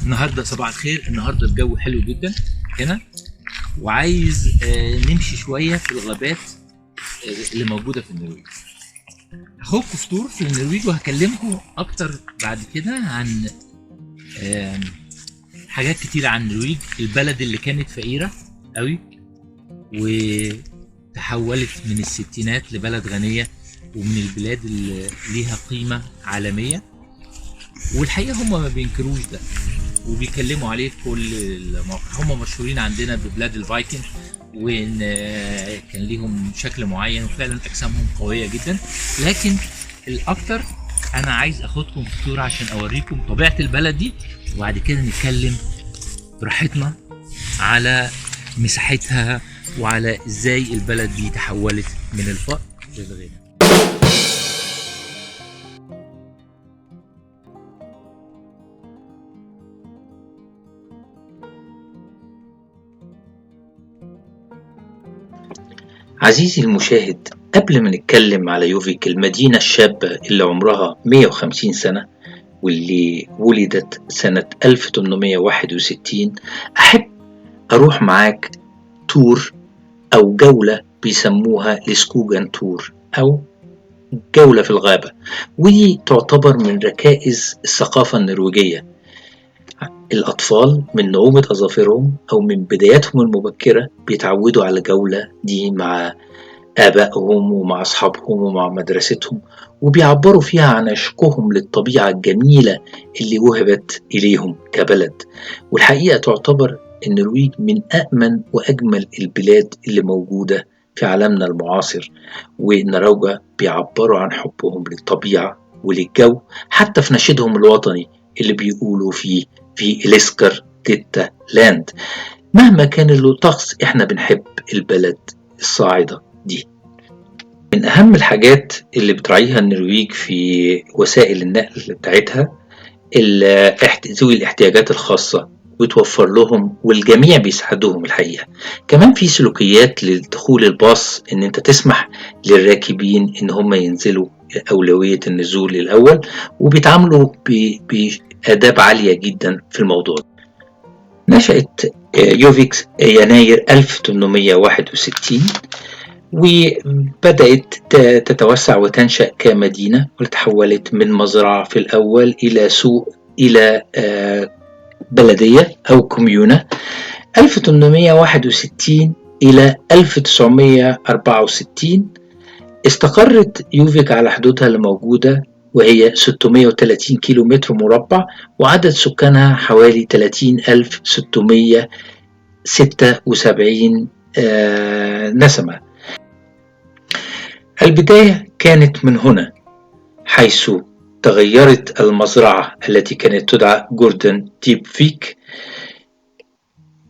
النهارده صباح الخير. النهارده الجو حلو جدا هنا، وعايز نمشي شويه في الغابات اللي موجوده في النرويج. هاخدكم في تور في النرويج وهكلمكم اكتر بعد كده عن حاجات كتير عن النرويج، البلد اللي كانت فقيره قوي وتحولت من الستينات لبلد غنيه ومن البلاد اللي ليها قيمه عالميه. والحقيقه هم ما بينكروش ده وبيكلموا عليه في كل المواقع. هم مشهورين عندنا ببلاد الفايكنج، وان كان ليهم شكل معين وفعلا اجسامهم قويه جدا، لكن الاكتر انا عايز اخدكم في تور عشان اوريكم طبيعه البلد دي، وبعد كده نتكلم براحتنا على مساحتها وعلى ازاي البلد دي تحولت من الفقر للغنى. عزيزي المشاهد، قبل ما نتكلم على يوفيك المدينة الشابة اللي عمرها 150 سنة واللي ولدت سنة 1861، أحب أروح معاك تور أو جولة بيسموها لسكوجان تور أو جولة في الغابة، ودي تعتبر من ركائز الثقافة النرويجية. الأطفال من نعومة أظافرهم أو من بداياتهم المبكرة بيتعودوا على الجولة دي مع آبائهم ومع أصحابهم ومع مدرستهم، وبيعبروا فيها عن عشقهم للطبيعة الجميلة اللي وهبت إليهم كبلد. والحقيقة تعتبر النرويج من أأمن وأجمل البلاد اللي موجودة في عالمنا المعاصر، والنروجة بيعبروا عن حبهم للطبيعة وللجو حتى في نشيدهم الوطني اللي بيقولوا فيه في إليسكر تيتا لاند. مهما كان الطقس احنا بنحب البلد الصاعدة دي. من أهم الحاجات اللي بتراعيها النرويج في وسائل النقل بتاعتها ذوي الاحتياجات الخاصة، وتوفر لهم والجميع بيساعدوهم. الحقيقة كمان في سلوكيات لدخول الباص ان انت تسمح للراكبين ان هم ينزلوا أولوية النزول الأول، وبيتعاملوا بآداب عالية جدا في الموضوع. نشأت يوفيك يناير 1861 وبدأت تتوسع وتنشأ كمدينة، وتحولت من مزرعة في الأول إلى سوق إلى بلدية أو كوميونة. 1861 إلى 1964 استقرت يوفيك على حدودها الموجودة، وهي 630 كيلو متر مربع، وعدد سكانها حوالي 30,676 نسمة. البداية كانت من هنا، حيث تغيرت المزرعة التي كانت تدعى جوردن ديبفيك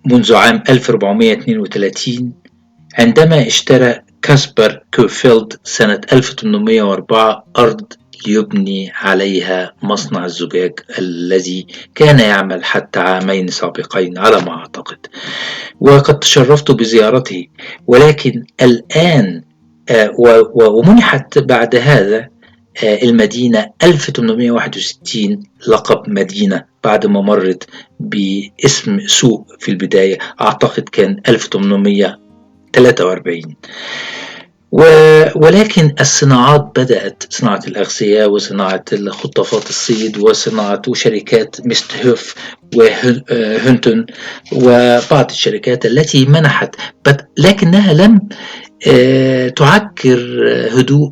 منذ عام 1432 عندما اشترى كاسبر كوفيلد سنة 1804 أرض ليبني عليها مصنع الزجاج الذي كان يعمل حتى عامين سابقين على ما أعتقد، وقد تشرفت بزيارته. ولكن الآن ومنحت بعد هذا المدينة 1861 لقب مدينة بعد ما مرت باسم سوق في البداية، أعتقد كان 1843. ولكن الصناعات بدأت، صناعة الأغذية وصناعة خطافات الصيد وصناعة وشركات مثل هوف وهنتون وبعض الشركات التي منحت، لكنها لم تعكر هدوء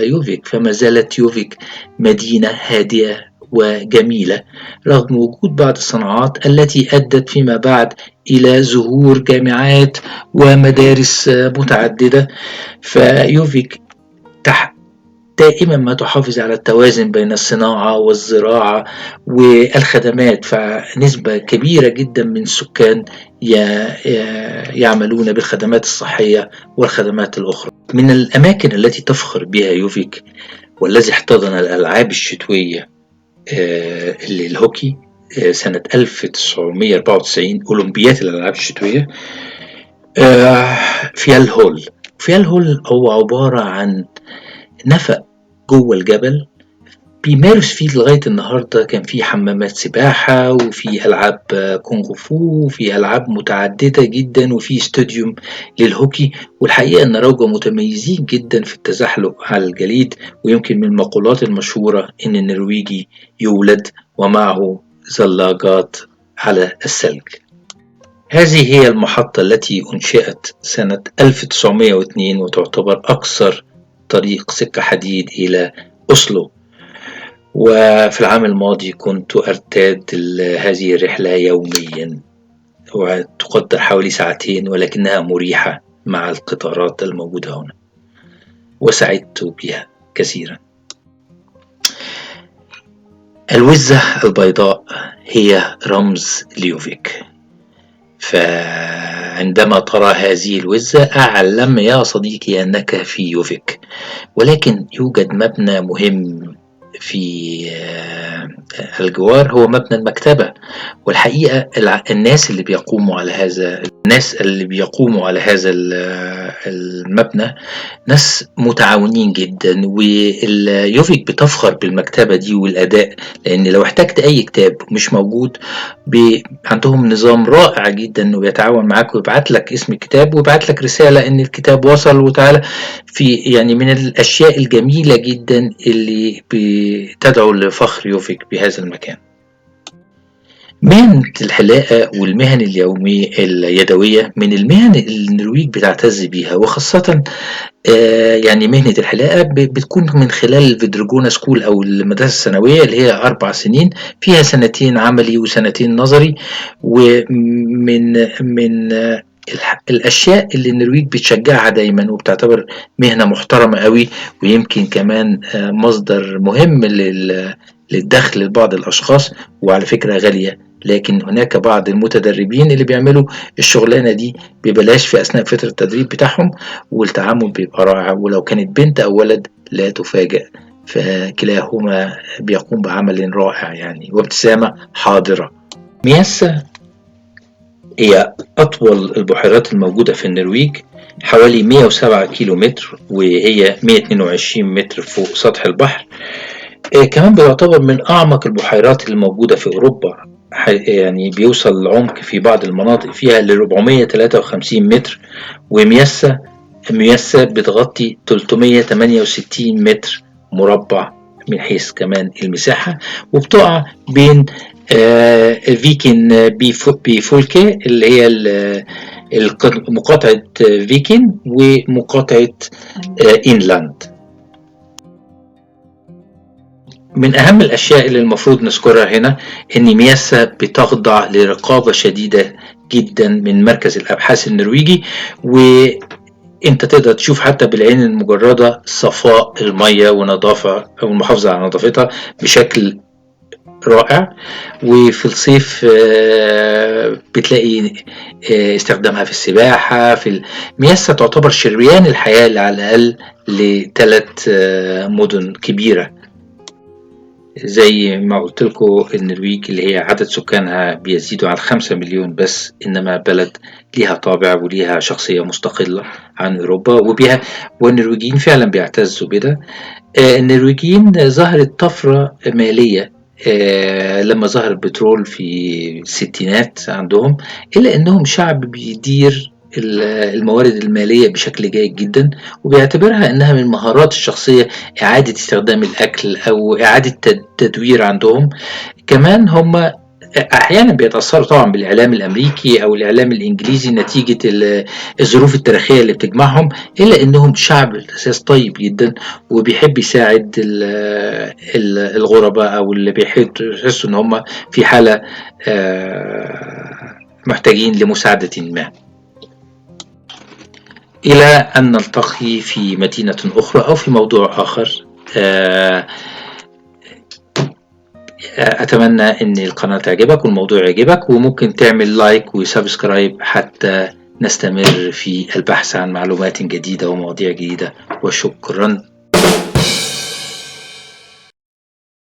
يوفيك، فما زالت يوفيك مدينة هادئة وجميلة رغم وجود بعض الصناعات التي أدت فيما بعد إلى ظهور جامعات ومدارس متعددة. فيوفيك دائما ما تحافظ على التوازن بين الصناعة والزراعة والخدمات، فنسبة كبيرة جدا من السكان يعملون بالخدمات الصحية والخدمات الأخرى. من الأماكن التي تفخر بها يوفيك والذي احتضن الألعاب الشتوية الهوكي سنة 1994 أولمبيات الألعاب الشتوية فيالهول. فيالهول هو عبارة عن نفق جوه الجبل بيمارس فيه لغاية النهاردة. كان في حمامات سباحة وفي ألعاب كونغ فو وفي ألعاب متعددة جدا وفي استوديوم للهوكي. والحقيقة أن روجا متميزين جدا في التزحلق على الجليد، ويمكن من المقولات المشهورة أن النرويجي يولد ومعه زلاجات على الثلج. هذه هي المحطة التي أنشئت سنة 1902 وتعتبر أقصر طريق سكة حديد إلى أوسلو. وفي العام الماضي كنت أرتاد هذه الرحلة يوميا، وتقدر حوالي ساعتين، ولكنها مريحة مع القطارات الموجودة هنا، وسعدت بها كثيرا. الوزة البيضاء هي رمز ليوفيك، فعندما ترى هذه الوزة أعلم يا صديقي أنك في يوفيك. ولكن يوجد مبنى مهم في الجوار، هو مبنى المكتبة. والحقيقة الناس اللي بيقوموا على هذا المبنى ناس متعاونين جدا، واليوفيك بتفخر بالمكتبة دي والأداء، لأن لو احتجت أي كتاب مش موجود عندهم نظام رائع جدا إنه بيتعاون معاك ويبعت لك اسم الكتاب ويبعت لك رسالة إن الكتاب وصل وتعالى. يعني من الأشياء الجميلة جدا اللي بتدعو لفخر يوفيك بهذا المكان. مهنة الحلاقة والمهن اليومية اليدوية من المهن اللي النرويج بتعتز بيها، وخاصة يعني مهنة الحلاقة بتكون من خلال الفيدرجونا سكول أو المدرسة الثانوية اللي هي 4 سنين، فيها 2 عملي و2 نظري. ومن الأشياء اللي النرويج بتشجعها دايما وبتعتبر مهنة محترمة قوي، ويمكن كمان مصدر مهم للدخل لبعض الأشخاص، وعلى فكرة غالية. لكن هناك بعض المتدربين اللي بيعملوا الشغلانة دي ببلاش في أثناء فترة التدريب بتاعهم، والتعامل بيبقى رائع، ولو كانت بنت أو ولد لا تفاجأ، فكلاهما بيقوم بعمل رائع يعني، وابتسامة حاضرة. مياسا هي أطول البحيرات الموجودة في النرويج، حوالي 107 كيلومتر، وهي 122 متر فوق سطح البحر. كمان بيعتبر من أعمق البحيرات الموجودة في أوروبا، يعني بيوصل العمق في بعض المناطق فيها ل 453 متر. ومياسا بتغطي 368 متر مربع من حيث كمان المساحة، وبتقع بين فيكن بفولكي اللي هي مقاطعة فيكن ومقاطعة إنلاند. من أهم الأشياء اللي المفروض نذكرها هنا إن مياسا بتخضع لرقابة شديدة جدا من مركز الأبحاث النرويجي، وإنت تقدر تشوف حتى بالعين المجردة صفاء المية ونظافة أو المحافظة على نظافتها بشكل رائع. وفي الصيف بتلاقي استخدامها في السباحة. مياسا تعتبر شريان الحياة اللي على الأقل ل3 مدن كبيرة. زي ما قلت لكم النرويج اللي هي عدد سكانها بيزيدوا على 5 مليون بس، إنما بلد ليها طابع وليها شخصية مستقلة عن أوروبا والنرويجيين فعلا بيعتزوا بده. النرويجيين ظهرت طفرة مالية لما ظهر البترول في الستينات عندهم، إلا أنهم شعب بيدير الموارد المالية بشكل جيد جدا، وبيعتبرها أنها من مهارات الشخصية إعادة استخدام الأكل أو إعادة تدوير عندهم. كمان هم أحيانا بيتأثروا طبعا بالإعلام الأمريكي أو الإعلام الإنجليزي نتيجة الظروف التاريخية اللي بتجمعهم، إلا أنهم شعب الأساس طيب جدا وبيحب يساعد الغرباء أو اللي بيحسوا أن هم في حالة محتاجين لمساعدة ما. إلى أن نلتقي في مدينة أخرى أو في موضوع آخر. أتمنى أن القناة تعجبك والموضوع يعجبك، وممكن تعمل لايك وسبسكرايب حتى نستمر في البحث عن معلومات جديدة ومواضيع جديدة. وشكرا.